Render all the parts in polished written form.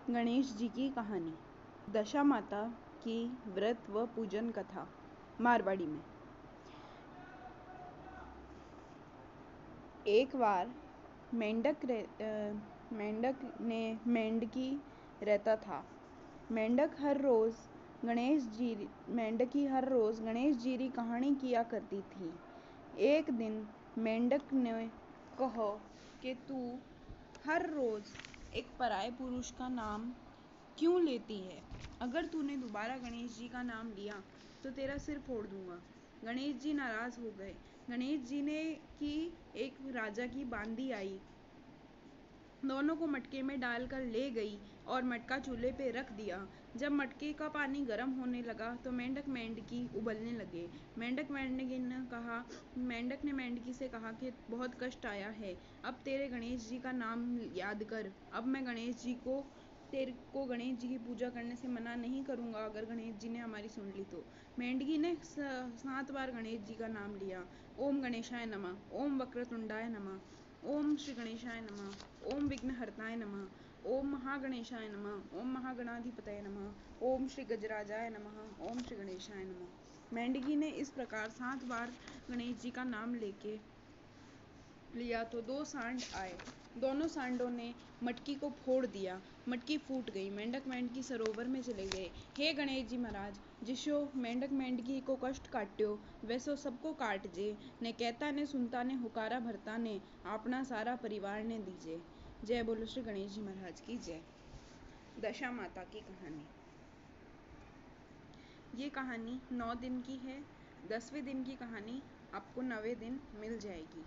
गणेश जी की कहानी। दशा माता की व्रत व पूजन कथा। मारवाड़ी में। एक बार मेंढक ने मेंढकी रहता था। मेंढकी हर रोज गणेश जी की कहानी किया करती थी। एक दिन मेंढक ने कहा कि तू हर रोज एक पराये पुरुष का नाम क्यों लेती है? अगर तूने दोबारा गणेश जी का नाम लिया तो तेरा सिर फोड़ दूंगा। गणेश जी नाराज हो गए। गणेश जी ने की एक राजा की बांदी आई, दोनों को मटके में डालकर ले गई और मटका चूल्हे पे रख दिया। जब मटके का पानी गर्म होने लगा तो मेंढक मेंढकी उबलने लगे। मेंढक ने मेंढकी से कहा कि बहुत कष्ट आया है, अब तेरे गणेश जी का नाम याद कर। अब मैं तेरे को गणेश जी की पूजा करने से मना नहीं करूंगा अगर गणेश जी ने हमारी सुन ली तो। मेंढकी ने 7 बार गणेश जी का नाम लिया। ओम गणेशाय नमः, ओम वक्रतुंडाय नमः, ओम श्री गणेशाय नमः, ओम विघ्नहर्ताय नमः, ओम महागणेशाय नमः, ओम महागणाधिपतये नमः, ओम श्री गजराजाय नमः, ओम श्री गणेशाय नमः। मेंढकी ने इस प्रकार 7 बार गणेश जी का नाम लिया तो 2 सांड आए। दोनों सांडों ने मटकी को फोड़ दिया। मटकी फूट गई। मेंढक मेंढकी सरोवर में चले गए। हे गणेश जी महाराज, जिसो मेंढक मेंढकी को कष्ट काट्यो वैसो सबको काट जे, ने कहता ने सुनता ने हुकारा भरता ने अपना सारा परिवार ने दीजे। जय बोलो श्री गणेश जी महाराज की जय। दशा माता की कहानी। ये कहानी 9 दिन की है। 10वें दिन की कहानी आपको 9वें दिन मिल जाएगी।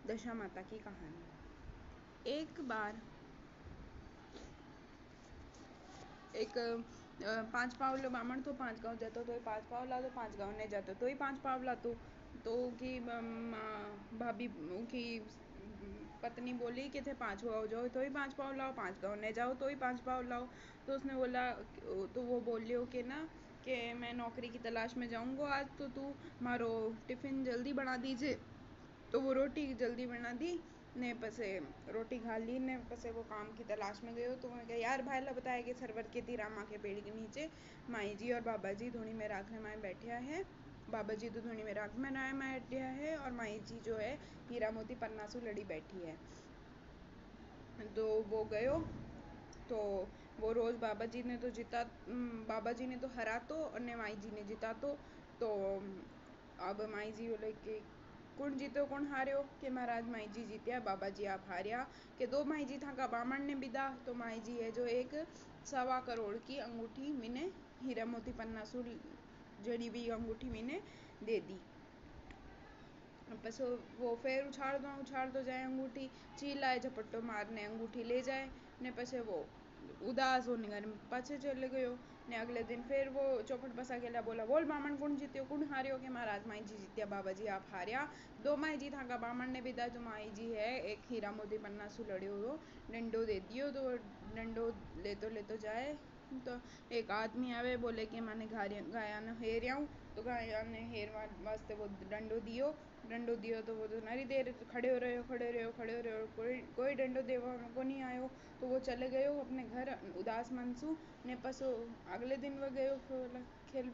दशा माता की कहानी। एक बार एक 5 पावलो बामण तो 5 गांव जातो, तो 5 पावला तो 5 गांव ने जातो, तो ही 5 पावला तो की भाभी की पत्नी बोली कि थे 5 गांव जाओ तो ही 5 पाव लाओ, 5 गांव ने जाओ तो ही 5 पाव लाओ। तो उसने बोला, तो वो बोलियो कि ना कि मैं नौकरी की तलाश में जाऊंगा आज, तो तू मारो टिफिन जल्दी बना दीजिए। तो वो रोटी जल्दी बना दी ने, पसे रोटी खा ली ने, पसे वो काम की तलाश में गयो। तो मैं यार भाईला बताया कि सरवर के ती रामा के पेड़ के नीचे माई जी और बाबा जी धोनी में राखने में बैठा है। बाबा जी तो धोनी में राख में बैठा है और माई जी जो है हीरा मोती पन्नासू लड़ी बैठी है। तो वो गयो, तो वो रोज बाबा जी ने तो हरा तो और माई जी ने जीता तो अब माई जी बोले कि कौन जीतो कौन हार्यो? कि महाराज माई जी जीत्या, बाबा जी आप हार्या। कि 2 माई जी था का बामण ने बिदा, तो माई जी है जो 1.25 करोड़ की अंगूठी मैंने हीरा मोती पन्नासू जड़ी हुई अंगूठी मैंने दे दी। बस वो फिर उछाड़ दो जाए अंगूठी, चिल्लाए झपट्टो मारने अंगूठी ले जाए ने, पसे वो उदास होने घर में पाछे चले गयो ने। अगले दिन फिर वो चौपट बसा गेला, बोला बोल बामण कौन जीत्यो कौन हार्यो? के महाराज माई जी जीत्या, बाबा जी आप हार्या। 2 माई जी था का बामण ने बिदा, जो माई जी है 1 हीरा मोती पन्नासू लड़ियो हो डंडो दे दियो। तो डंडो लेतो जाए तो एक आदमी आवे, बोले कि मैंने गाया ने हेर आऊँ, तो गाया ने हेर वास्ते वो डंडो दियो। तो वो तो नारी देर खड़े हो रहे कोई डंडो देवा में को नहीं आयो। तो वो चले गयो अपने घर उदास मनसू ने। पसो अगले दिन वो गयो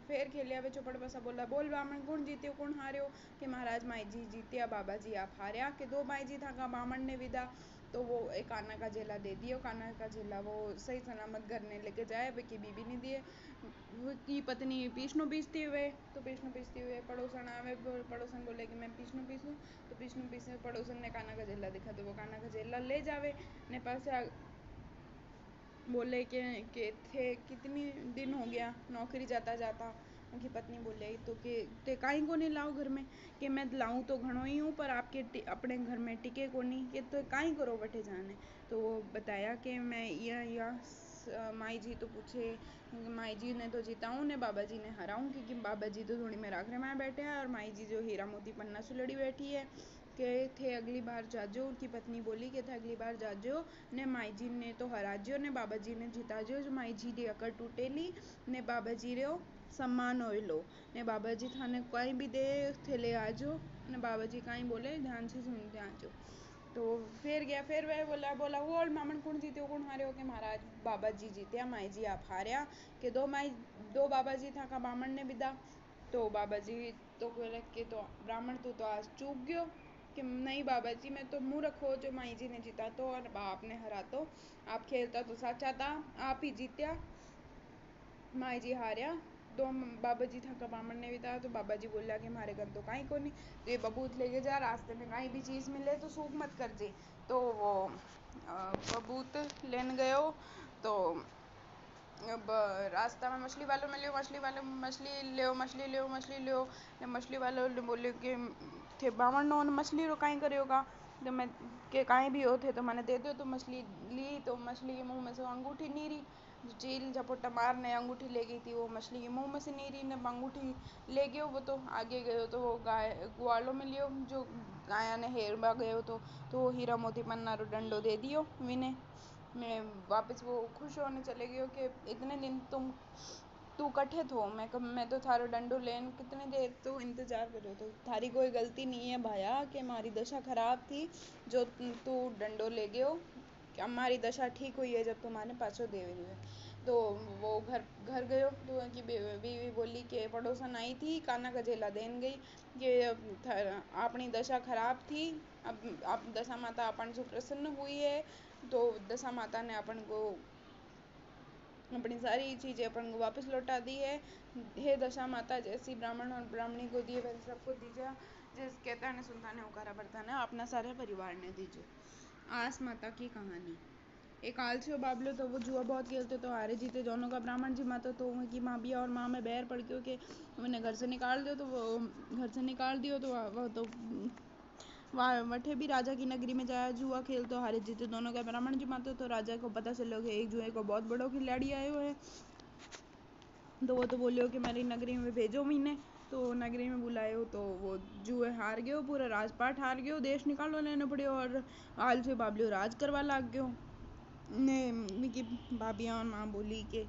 फिर खेलिया वे चौपड़ बसा, बोला बोल बामण कौन जीत्यो कौन हार्यो? कि महाराज माई जी जीत्या, बाबा जी आप हार्या। कि 2 माई जी था का बामण ने विदा, तो वो एक काना का झेला दे दियो। काना का झेला वो सही सलामत घर ने लेके जाए, वे की बीबी नहीं दिए। वो की पत्नी पीसनो पीसती हुए पड़ोसन आवे, पड़ोसन बोले कि मैं पीसनो पीसूँ, तो पीसनो पीसे पड़ोसन ने काना का झेला दिखा, तो वो काना का झेला ले जावे ने। पास बोले कि थे कितनी दिन हो गया नौकरी जाता। उनकी पत्नी बोले तो कि ते काई को नहीं लाओ घर में? कि मैं लाऊं तो घणो ही हूँ, पर आपके अपने घर में टिके को नहीं, कि तो काई करो बठे जाने? तो वो बताया कि मैं या माई जी तो पूछे, माई जी ने तो जीताऊँ ने बाबा जी ने हराऊँ, क्योंकि बाबा जी तो धोनी में राखने में बैठे हैं और माई जी जो हीरा मोती पन्ना सुलड़ी बैठी है। कि थे अगली बार जाजो, उनकी पत्नी बोली कि थे अगली बार जाजो ने, माई जी ने तो हरा जो ने बाबा जी ने जीता जो माई जी री अकड़ टूटेली ने, बाबा जी रो सम्मान हो लो ने, बाबा जी थाने कहीं भी दे थे ले आजो ने। बाबा जी कहीं बोले ध्यान से सुनते आजो। तो फिर गया, फिर वह बोला बोला वो और मामन कौन जीते कौन हारे हो के महाराज बाबा जी जीते माई जी आप हारिया के दो बाबा जी था का बामण ने विदा। तो बाबा जी तो रख के तो ब्राह्मण तो आज चूक गयो कि नहीं बाबा जी मैं तो मुँह रखो जो माई जी ने जीता तो और बाप ने हरा तो आप खेलता तो सच्चा था आप ही जीत्या माई जी हारिया। दो बाबा जी था बामण ने भी था तो बाबा जी बोला कि हमारे घर तो कहीं को नहीं तो ये बबूत लेके जा रास्ते में कहीं भी चीज़ मिले तो सूख मत कर जे। तो वो बबूत लेने गयो तो अब रास्ता में मछली वालों में लियो मछली वालों मछली लियो मछली लियो मछली लियो ने मछली वालों ने बोले कि थे बामण नो मछली रो काई करियोगा तो मैं के काई भी हो थे तो मैंने दे दो तो मछली ली तो मछली के मुंह में से अंगूठी नहीं रही जो चील झपट्टा मारने अंगूठी ले गई थी वो मछली के मुंह में से नहीं रही ने अंगूठी ले गयो वो तो आगे गयो तो वो गाय ग्वालों में लियो जो गाया ने हेरबा गयो तो हीरा मोती पन्ना रो डंडो दे दियो विने मैं वापस वो खुश होने चले गयो कि इतने दिन तू कट्ठे थो मैं तो थारो डंडो लेन कितने देर तो इंतजार करो तो थारी कोई गलती नहीं है भाया कि हमारी दशा खराब थी जो तू डंडो ले गयो हमारी दशा ठीक हुई है जब तुम्हारे पाछो दे रही है। तो वो घर घर गयो तो उनकी बीवी बोली कि पड़ोसन आई थी काना का झेला देन गई कि अपनी दशा खराब थी अब दशा माता अपन से प्रसन्न हुई है तो दशा माता ने अपन को अपनी सारी चीज़ें अपन को वापस लौटा दी है। हे दशा माता जैसी ब्राह्मण और ब्राह्मणी को दिए वैसे सबको दीजिए जिस कहता ने सुनता ने उकारा भरता ने अपना सारे परिवार ने दीजिए। आस माता की कहानी। एक आलसी और बाबलो तो वो जुआ बहुत खेलते तो हारे जीते दोनों का ब्राह्मण जी माता तो उनकी माँ बिया और माँ में बैर पड़ गयो कि उन्हें घर से निकाल दो तो वो घर से निकाल दियो तो वो तो वठे भी राजा की नगरी में जाया जुआ खेल तो हारे जीते दोनों का ब्राह्मण जी माता तो राजा को पता चलो कि एक जुए को बहुत बड़ो खिलाड़ी आयो है तो वो तो बोलियो कि मेरी नगरी में भेजो मीने तो नगरी में बुलायो तो वो जुए हार गयो पूरा राजपाट हार गयो देश निकालो लेने पड़ियो और आलसी बाबलियो राज करवा लाग गयो ने मिकी भाभियाँ और माँ बोली कि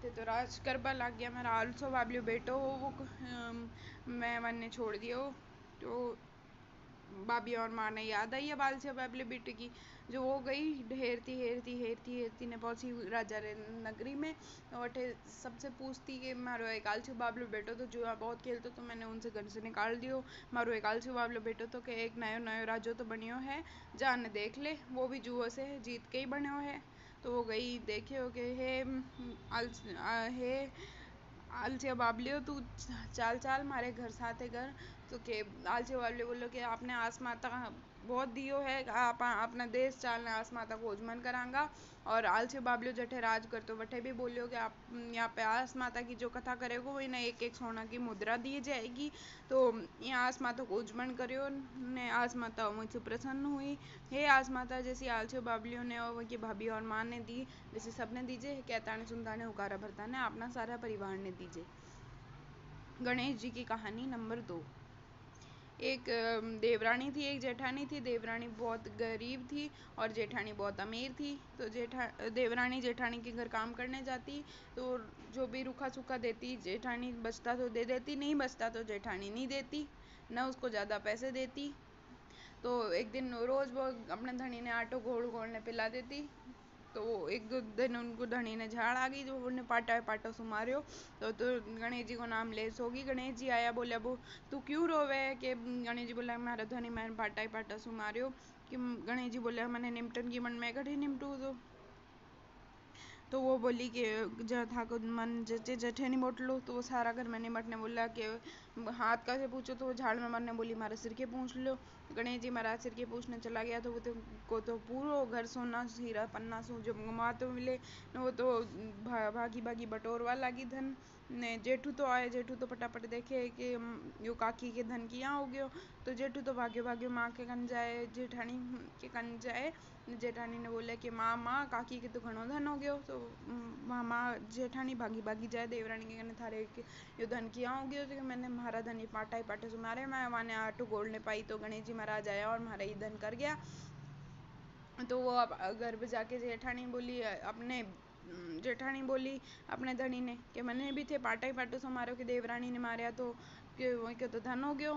ते तो राज करवा लाग गया मेरा आलसो बाबलियो बेटो वो मैं वन्ने छोड़ दियो तो भाभी और माँ ने याद आई है बाल से बाबले बेटे की जो वो गई हेरती हेरती हेरती हेरती ने पहुंची राजा रे नगरी में वटे सबसे पूछती कि मारो एक आलसी बाबलो बेटो तो जुआ बहुत खेलते तो मैंने उनसे घर से निकाल दियो मारो एक आलसी बाबलो बेटो तो कि एक नयो नयो राजो तो बनियो है जान देख ले वो भी जुओ से जीत के ही बनो है। तो वो गई देखियो कि हे आलसिया बाबलियो तू चाल चाल मारे घर साथे घर तो के आलसिया बाबलियो बोलो कि आपने आसमाता बहुत दियो है आप अपना देश चालने आसमाता को उजमन करांगा और आलसिया बाबलियो जठे राज कर तो वठे भी बोलियो कि आप यहाँ पे आसमाता की जो कथा करेगो वो इन्हें एक एक सोना की मुद्रा दी जाएगी तो यहाँ आसमाता को उजमन करियो ने आसमाता मुझसे प्रसन्न हुई हे आसमाता जैसी आलसिया बाबलियों ने और उनकी भाभी और माँ ने दी जैसे सबने दीजिए कहता ने सुनता ने हुकारा भरता ने अपना सारा परिवार ने दीजिए। गणेश जी की कहानी नंबर 2। एक देवरानी थी एक जेठानी थी देवरानी बहुत गरीब थी और जेठानी बहुत अमीर थी तो देवरानी जेठानी के घर काम करने जाती तो जो भी रूखा सूखा देती जेठानी बचता तो दे देती नहीं बचता तो जेठानी नहीं देती न उसको ज़्यादा पैसे देती। तो एक दिन रोज़ वो अपने धनी ने आटो घोड़ घोड़ने पिला देती तो एक दो दिन उनको धनी ने झाड़ आ गई तो उन्हें पाटा पाटा सुमारियो तो गणेश जी को नाम ले सोगी गणेश जी आया बोले अब तू क्यों रोवे कि गणेश जी बोला मारा धनी मैंने पाटा ही पाटा सुमारियो कि गणेश जी बोले मैंने निमटन की मन में कठी निमटू तो वो बोली कि था को मन जचे जठे नहीं मोट लो तो वो सारा घर में निमटने बोला कि हाथ का से पूछो तो वो झाड़ में मरने बोली मारे सिर के पूछ लो गणेश जी महाराज सिर के पूछने चला गया तो वो तो को तो पूरा घर सोना हीरा पन्ना सो जब घुमा तो मिले वो तो भागी भागी बटोरवा लगी धन ने जेठू तो आए जेठू तो पटापट देखे कि यो काकी के धन की यहाँ हो गयो तो जेठू तो भाग्यो भाग्यो माँ के कन जाए जेठानी के कन जाए जेठानी ने बोले कि माँ माँ काकी के तो घणो धन हो गयो तो माँ जेठानी भागी भागी जाए देवरानी के कने थारे यो धन की यहाँ हो गयो तो मैंने महारा धन पाटा ही पाटे से मारे मैं माने आटू गोलने पाई तो गणेश जी महाराज आया और मारा ये धन कर गया। तो वो अब घर पे जाके जेठानी बोली अपने जेठानी बोली अपने धनी ने कि मैंने भी थे पाटा ही पाटो से मारो कि देवरानी ने मारा तो कि वो तो धन हो गयो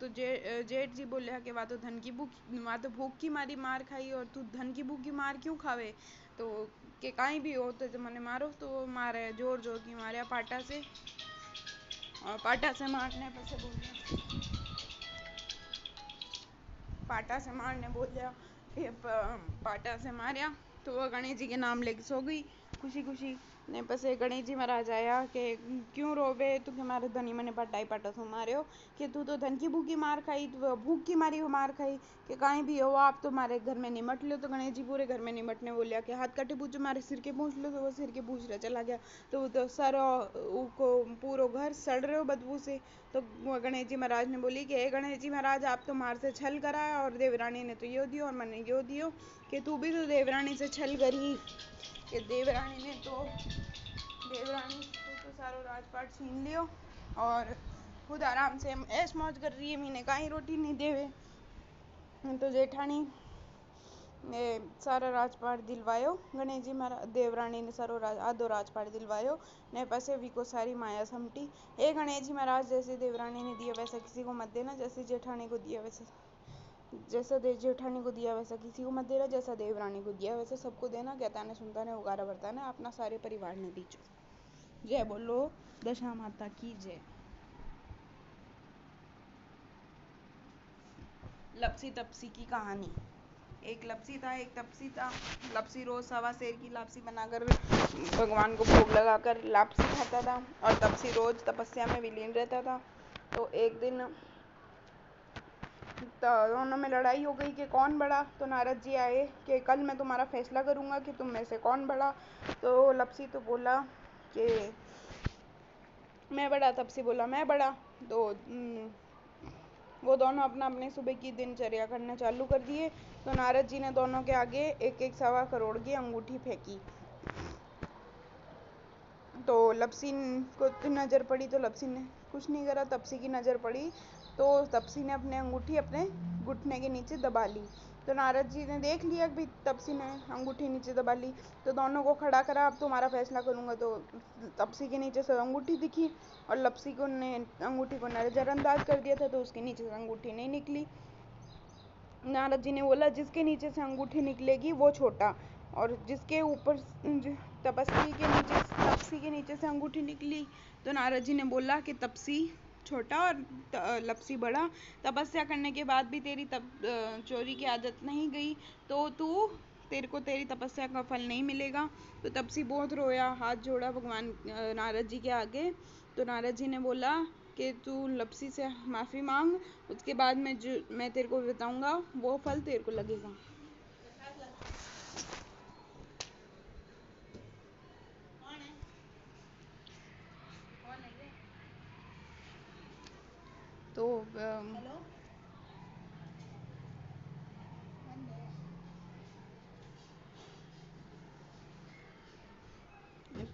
तो जेठ जी बोले कि वहाँ तो वहाँ तो भूख की मारी मार खाई और तू धन की भूख की मार क्यों खावे। तो के कहीं भी हो तो मने मारो, तो मारे जोर जोर की मारे पाटा से, और पाटा से मारने पर से बोलिया, पाटा से मारने बोलिया, पाटा से मारिया तो वह गणेश जी के नाम लेके सो गई खुशी खुशी ने। पसे गणेश जी महाराज आया कि क्यों रोवे, तू हमारे धनी मने पटाई पाटा सो मारियो, कि तू तो धन की भूखी मार खाई, तो भूख की मारी वो मार खाई, कि कहीं भी हो आप तुम्हारे घर में निमट लो। तो गणेश जी पूरे घर में निमटने बोलिया कि हाथ कटे पूछो मारे सिर के पूछ लो, तो वो सिर के पूछ रहा चला गया। तो वो तो सर को पूरा घर सड़ रहे हो बदबू से। तो गणेश जी महाराज ने बोली कि हे गणेश जी महाराज, आप तो मार से छल कराया और देवरानी ने तो यो दियो और मैंने यो दियो, कि तू भी तो देवरानी से छल करी, कि देवरानी ने तो सारो राजपाट छीन लियो और खुद आराम से ऐश मौज कर रही है, मीने कहीं रोटी नहीं देवे। तो जेठानी ने सारा राजपाट दिलवायो, गणेश जी महाराज देवरानी ने सारो आधो राजपाट दिलवायो ने। पसे वी को सारी माया समटी। हे गणेश जी महाराज, जैसे देवरानी ने दिया वैसा किसी को मत देना, जैसे जेठानी को दिया वैसा जेठानी को दिया वैसा किसी को मत देना, जैसा देवरानी को दिया वैसा सबको देना। कहता ने सुनता ने उगारा भरता ने अपना सारे परिवार ने दीजो। जय बोलो दशा माता की जय। लपसी तपसी की कहानी। एक लपसी था, एक तपसी था। लपसी रोज सवा शेर की लापसी बनाकर भगवान को भोग लगाकर लापसी खाता था, और तपसी रोज तपस्या में विलीन रहता था। तो एक दिन दोनों में लड़ाई हो गई कि कौन बड़ा। तो नारद जी आए कि कल मैं तुम्हारा फैसला करूंगा कि तुम में से कौन बड़ा। तो लपसी तो बोला कि मैं बड़ा, तपसी बोला मैं बड़ा। तो वो दोनों अपना अपने सुबह की दिनचर्या करना चालू कर दिए। तो नारद जी ने दोनों के आगे एक एक 1.25 करोड़ की अंगूठी फेंकी। तो लपसी को नज़र पड़ी, तो लपसी ने कुछ नहीं करा। तपसी की नज़र पड़ी तो तपसी ने अपने अंगूठी अपने घुटने के नीचे दबा ली। तो नारद जी ने देख लिया कि तपसी ने अंगूठी नीचे दबा ली। तो दोनों को खड़ा करा, अब तुम्हारा फैसला करूंगा। तो तपसी के नीचे से अंगूठी दिखी और लपसी को ने अंगूठी को नजरअंदाज कर दिया था, तो उसके नीचे से अंगूठी नहीं निकली। नारद जी ने बोला जिसके नीचे से अंगूठी निकलेगी वो छोटा, और जिसके ऊपर तपसी के नीचे से अंगूठी निकली। तो नारद जी ने बोला कि तपसी छोटा और लपसी बड़ा। तपस्या करने के बाद भी तेरी चोरी की आदत नहीं गई, तो तेरे को तेरी तपस्या का फल नहीं मिलेगा। तो तपसी बहुत रोया, हाथ जोड़ा भगवान नारद जी के आगे। तो नारद जी ने बोला कि तू लपसी से माफ़ी मांग, उसके बाद मैं तेरे को बताऊंगा वो फल तेरे को लगेगा। तो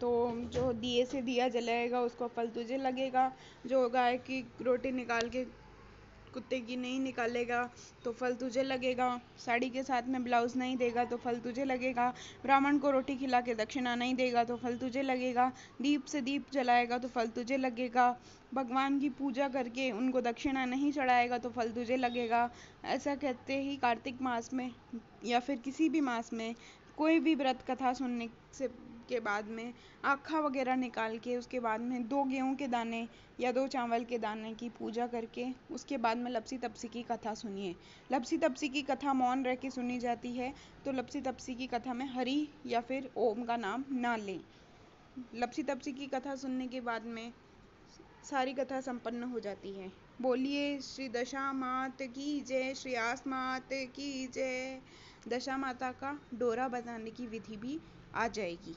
तो जो दिए से दिया जलाएगा उसको फल तुझे लगेगा। जो गाय की रोटी निकाल के कुत्ते की नहीं निकालेगा तो फल तुझे लगेगा। साड़ी के साथ में ब्लाउज नहीं देगा तो फल तुझे लगेगा। ब्राह्मण को रोटी खिला के दक्षिणा नहीं देगा तो फल तुझे लगेगा। दीप से दीप जलाएगा तो फल तुझे लगेगा। भगवान की पूजा करके उनको दक्षिणा नहीं चढ़ाएगा तो फल तुझे लगेगा। ऐसा कहते ही कार्तिक मास में या फिर किसी भी मास में कोई भी व्रत कथा सुनने से के बाद में आखा वगैरह निकाल के उसके बाद में 2 गेहूं के दाने या 2 चावल के दाने की पूजा करके उसके बाद में लपसी तपसी की कथा सुनिए। लपसी तपसी की कथा मौन रह के सुनी जाती है। तो लपसी तपसी की कथा में हरि या फिर ओम का नाम ना लें। लपसी तपसी की कथा सुनने के बाद में सारी कथा संपन्न हो जाती है। बोलिए श्री दशा मात की जय, श्री आस मात की जय। दशा माता का डोरा बताने की विधि भी आ जाएगी।